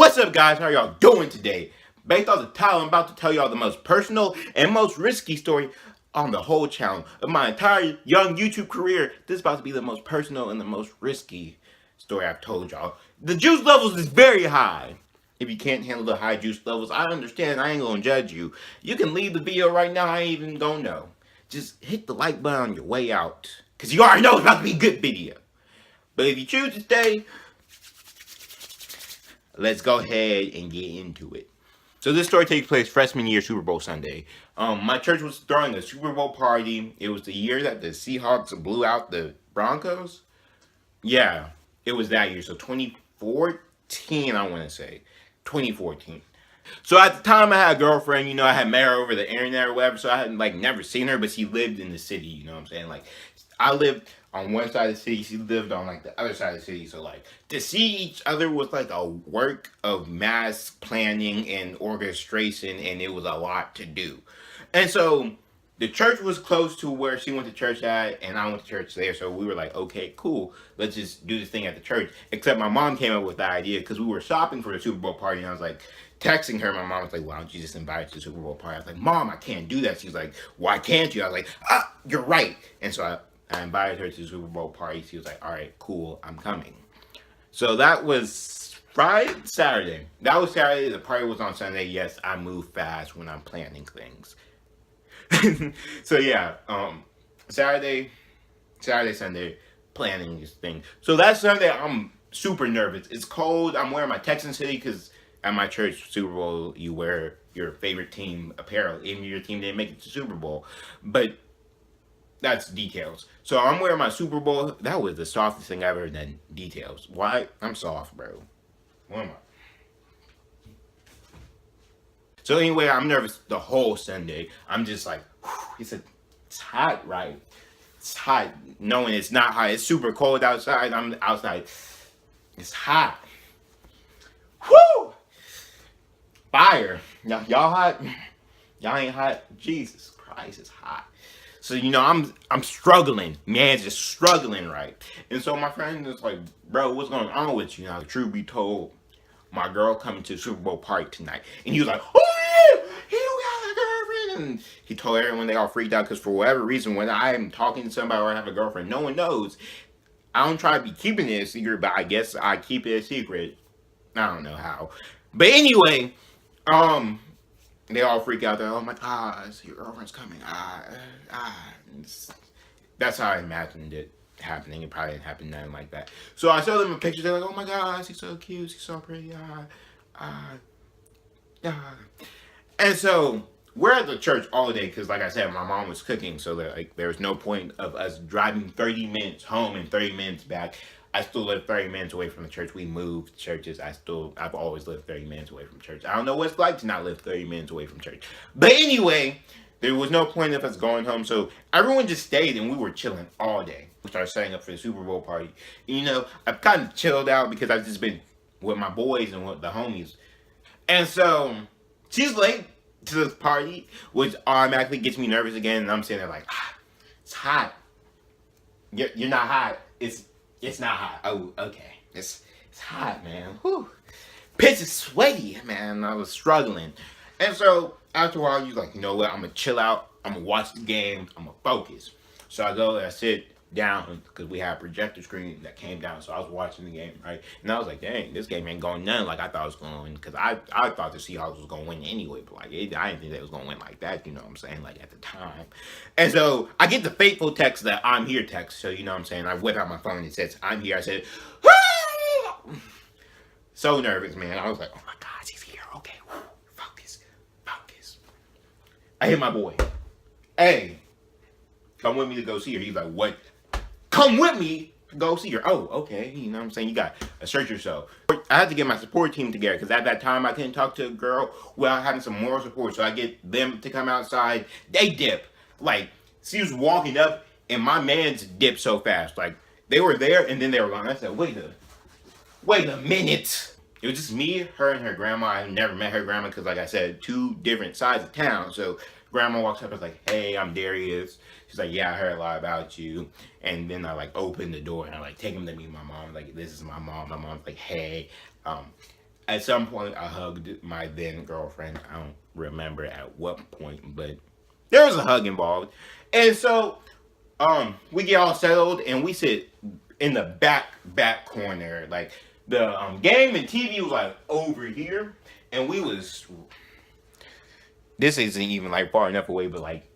What's up, guys? How y'all doing today? Based on the title, I'm about to tell y'all the most personal and most risky story on the whole channel of my entire young YouTube career. This is about to be the most personal and the most risky story I've told y'all. The juice levels is very high. If you can't handle the high juice levels, I understand. I ain't gonna judge you. You can leave the video right now. I ain't even gonna know. Just hit the like button on your way out, because you already know it's about to be a good video. But if you choose to stay, let's go ahead and get into it. So this story takes place freshman year Super Bowl Sunday. My church was throwing a Super Bowl party. It was the year that the Seahawks blew out the Broncos. Yeah, it was that year. So 2014, I want to say. 2014. So at the time, I had a girlfriend. I had met her over the internet or whatever. So I had never seen her, but she lived in the city. You know what I'm saying? I lived on one side of the city. She lived on the other side of the city. So to see each other was a work of mass planning and orchestration, and it was a lot to do. And so the church was close to where she went to church at, and I went to church there. So we were like, okay, cool. Let's just do this thing at the church. Except my mom came up with the idea because we were shopping for the Super Bowl party, and I was like, texting her. My mom was like, why don't you just invite us to the Super Bowl party? I was like, Mom, I can't do that. She was like, why can't you? I was like, you're right. And so I invited her to the Super Bowl party. She was like, all right, cool, I'm coming. So that was Saturday. That was Saturday. The party was on Sunday. Yes, I move fast when I'm planning things. So yeah, Saturday, Sunday, planning this thing. So that Sunday, I'm super nervous. It's cold. I'm wearing my Texans hoodie because at my church Super Bowl, you wear your favorite team apparel, even if your team didn't make it to Super Bowl. But that's details. So I'm wearing my Super Bowl. That was the softest thing I've ever done. Details. Why? I'm soft, bro. What am I? So anyway, I'm nervous the whole Sunday. I'm just like, it's hot, right? It's hot. Knowing it's not hot. It's super cold outside. I'm outside. It's hot. Whoo! Fire. Y'all hot? Y'all ain't hot? Jesus Christ, it's hot. So I'm struggling. Man's just struggling, right? And so my friend is like, bro, what's going on with you? Now, the truth be told, my girl coming to the Super Bowl party tonight. And he was like, oh yeah, he don't got a girlfriend. And he told everyone. They all freaked out because for whatever reason, when I am talking to somebody or I have a girlfriend, no one knows. I don't try to be keeping it a secret, but I guess I keep it a secret. I don't know how. But anyway, they all freak out. They're, oh my gosh, your girlfriend's coming. That's how I imagined it happening. It probably didn't happen nothing like that. So I show them a picture. They're like, oh my gosh, he's so cute. He's so pretty. And so we're at the church all day because, like I said, my mom was cooking. So there was no point of us driving 30 minutes home and 30 minutes back. I still live 30 minutes away from the church. We moved churches. I've always lived 30 minutes away from church. I don't know what it's like to not live 30 minutes away from church. But anyway, there was no point of us going home. So everyone just stayed and we were chilling all day. We started setting up for the Super Bowl party. I've kind of chilled out because I've just been with my boys and with the homies. And so she's late to this party, which automatically gets me nervous again. And I'm sitting there like, it's hot. You're not hot. It's not hot. Oh, okay. It's hot, man. Whew. Pitch is sweaty, man. I was struggling. And so after a while, you're like, you know what? I'm going to chill out. I'm going to watch the game. I'm going to focus. So I go and I sit down because we had a projector screen that came down. So I was watching the game, right? And I was like, dang, this game ain't going none like I thought it was going to win. Because I thought the Seahawks was going to win anyway. But I didn't think they was going to win like that, you know what I'm saying? At the time. And so I get the fateful text that I'm here text. So you know what I'm saying? I whip out my phone and it says, I'm here. I said, ah! So nervous, man. I was like, oh my gosh, he's here. Okay, focus. I hit my boy. Hey, come with me to go see her. He's like, what? Come with me to go see her. Oh, okay. You know what I'm saying? You got to assert yourself. I had to get my support team together because at that time I couldn't talk to a girl without having some moral support. So I get them to come outside. They dip. She was walking up and my man's dipped so fast. They were there and then they were gone. I said, wait a minute. It was just me, her, and her grandma. I never met her grandma because, like I said, 2 different sides of town. So grandma walks up and is like, hey, I'm Darius. She's like, yeah, I heard a lot about you. And then I open the door and I take him to meet my mom. This is my mom. My mom's like, hey, At some point, I hugged my then girlfriend. I don't remember at what point, but there was a hug involved. And so, we get all settled and we sit in the back corner. Like the game and TV was like over here, and we was. This isn't even like far enough away, but like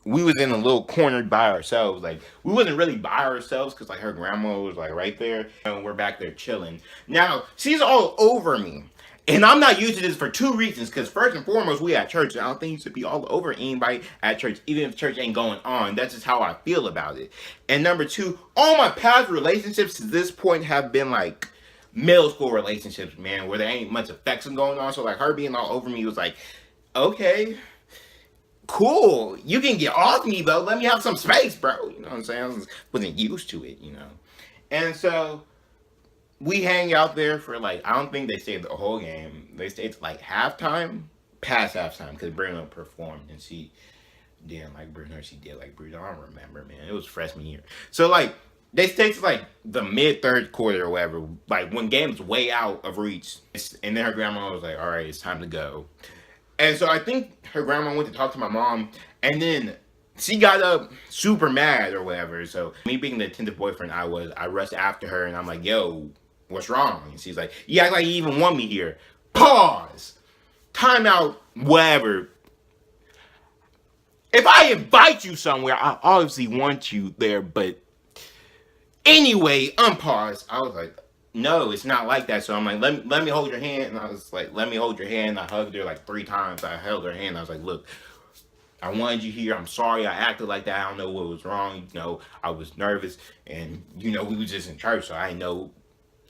we was in a little corner by ourselves. Like we wasn't really by ourselves because like her grandma was like right there, and we're back there chilling. Now she's all over me, and I'm not used to this for two reasons. Because first and foremost, we at church, and I don't think you should be all over anybody at church, even if church ain't going on. That's just how I feel about it. And number two, all my past relationships to this point have been like middle school relationships, man, where there ain't much affection going on. So like her being all over me was like, okay, cool. You can get off me though. Let me have some space, bro. You know what I'm saying? Wasn't used to it, you know. And so we hang out there for like, I don't think they stayed the whole game. They stayed like halftime, past halftime, because Bruno performed and she didn't like Bruno. She did like Bruno. I don't remember, man. It was freshman year. So like they stayed to like the mid third quarter or whatever, like when game's way out of reach. And then her grandma was like, all right, it's time to go. And so I think her grandma went to talk to my mom, and then she got up super mad or whatever. So me being the attentive boyfriend I rushed after her, and I'm like, yo, what's wrong? And she's like, you act like you even want me here. Pause. Time out, whatever. If I invite you somewhere, I obviously want you there, but anyway, unpause. I was like, no, it's not like that. So I'm like, let me hold your hand. And I was like, let me hold your hand. I hugged her like 3 times. I held her hand. I was like, look, I wanted you here. I'm sorry I acted like that. I don't know what was wrong. You know, I was nervous. And, you know, we was just in church, so I didn't know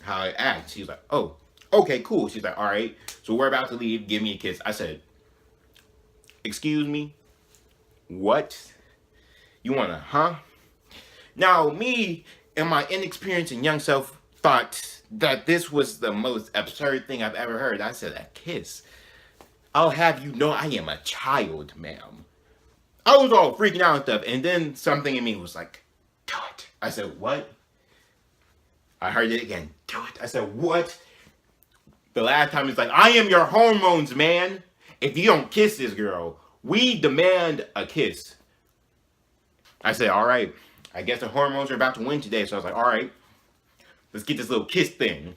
how I act. She was like, oh, okay, cool. She's like, all right, so we're about to leave. Give me a kiss. I said, excuse me? What? You want to, huh? Now, me and my inexperienced and young self thought that this was the most absurd thing I've ever heard. I said, a kiss? I'll have you know I am a child, ma'am. I was all freaking out and stuff, and then something in me was like, do it. I said, what? I heard it again, do it. I said, what? The last time it's like, I am your hormones, man. If you don't kiss this girl, we demand a kiss. I said, all right, I guess the hormones are about to win today. So I was like, all right, let's get this little kiss thing.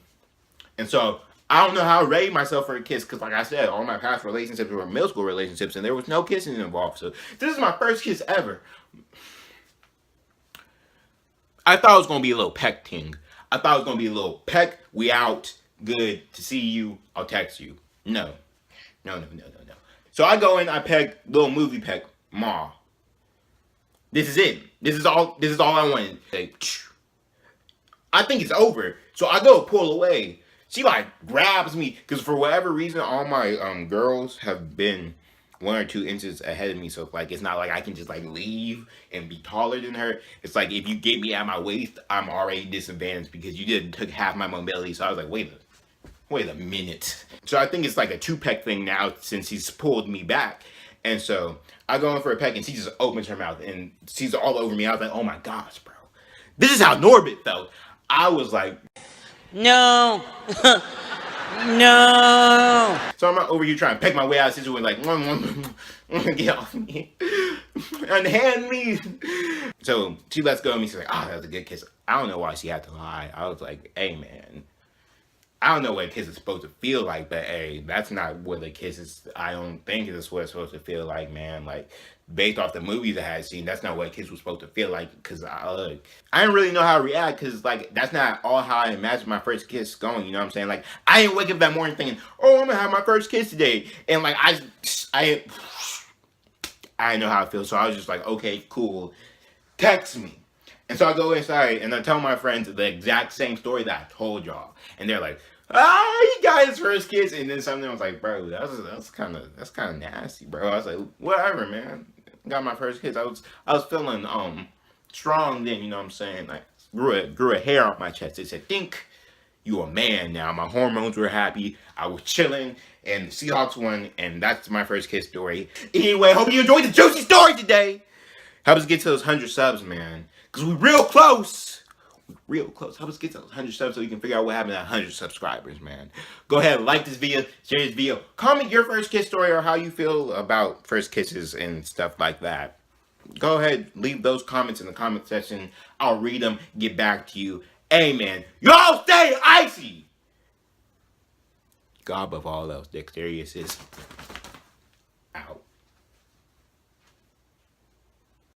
And so I don't know how I rated myself for a kiss because, like I said, all my past relationships were middle school relationships and there was no kissing involved. So this is my first kiss ever. I thought it was going to be a little peck thing. I thought it was going to be a little peck. We out. Good to see you. I'll text you. No. So I go in, I peck, little movie peck, ma. This is it. This is all I wanted. I think it's over. So I go pull away. She like grabs me because for whatever reason, all my girls have been 1 or 2 inches ahead of me. So like it's not like I can just like leave and be taller than her. It's like if you get me at my waist, I'm already disadvantaged because you just took half my mobility. So I was like, wait a minute. So I think it's like a 2-peck thing now since he's pulled me back. And so I go in for a peck and she just opens her mouth and she's all over me. I was like, oh my gosh, bro. This is how Norbit felt. I was like, no. No. So I'm over here trying to peck my way out of the situation like, get off me. Unhand me. So she lets go of me. She's like, that was a good kiss. I don't know why she had to lie. I was like, hey, man. I don't know what a kiss is supposed to feel like, but hey, that's not what a kiss is. I don't think it's what it's supposed to feel like, man. Like, based off the movies I had seen, that's not what a kiss was supposed to feel like. Because I didn't really know how to react, because like that's not all how I imagined my first kiss going. You know what I'm saying? Like, I didn't wake up that morning thinking, oh, I'm gonna have my first kiss today, and like I didn't know how it feels. So I was just like, okay, cool, text me. And so I go inside and I tell my friends the exact same story that I told y'all. And they're like, he got his first kiss. And then something was like, bro, that's kind of nasty, bro. I was like, whatever, man. Got my first kiss. I was feeling strong then, you know what I'm saying? Like grew a hair off my chest. It said, think you a man now. My hormones were happy. I was chilling. And the Seahawks won. And that's my first kiss story. Anyway, hope you enjoyed the juicy story today. Help us get to those 100 subs, man. Because we real close. real close. Help us get to those 100 subs so we can figure out what happened to 100 subscribers, man. Go ahead, like this video, share this video. Comment your first kiss story or how you feel about first kisses and stuff like that. Go ahead, leave those comments in the comment section. I'll read them, get back to you. Amen. Y'all stay icy. God above all else, Dexterious is.